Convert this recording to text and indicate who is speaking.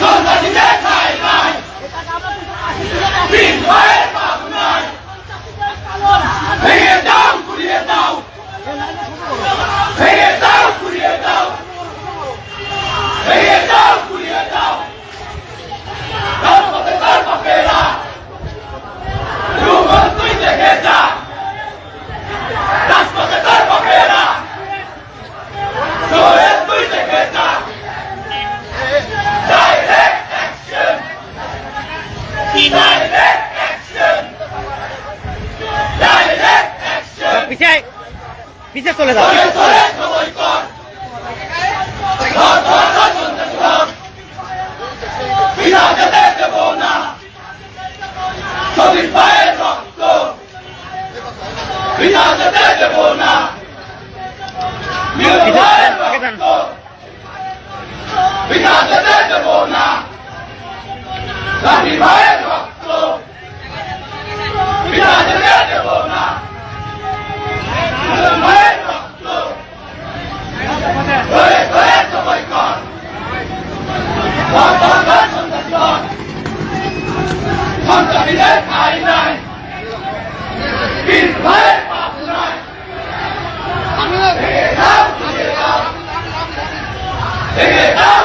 Speaker 1: সন্ত্রাসীদের ঠাঁই নাই, বীর ভাইয়ের পাপ নাই। ভেঙে দাও, গুড়িয়ে দাও, ভেঙে দাও, গুড়িয়ে দাও, ভেঙে দাও, গুড়িয়ে দাও। রাজপথে তার বাপেরা রুমন তুই দেখে যা, রাজপথে তার বাপেরা তুই দেখে যা। Direct action, direct action, direct action.
Speaker 2: পিছে পিছে চলে যাও।
Speaker 1: ধরে ধরে সবাই কর, ধর ধর ধর সন্ত্রাসী ধর, বিনা যেতে দেব না। শহীদ ভাইয়ের রক্ত বিনা যেতে দেব না। বীর ভাইয়ের রক্ত বিনা যেতে দেব না। গান্ধী ভাইয়ের রক্ত বিনা যেতে দেব না। ভাইয়ের রক্ত ধরে ধরে সবাই কর, ধর ধর ধর সন্ত্রাসী ধর, সন্ত্রাসীদের ঠাঁই নাই, বীর ভাইয়ের পাপ নাই। ভেঙে দাও, ভেঙে দাও, ভেঙে দাও।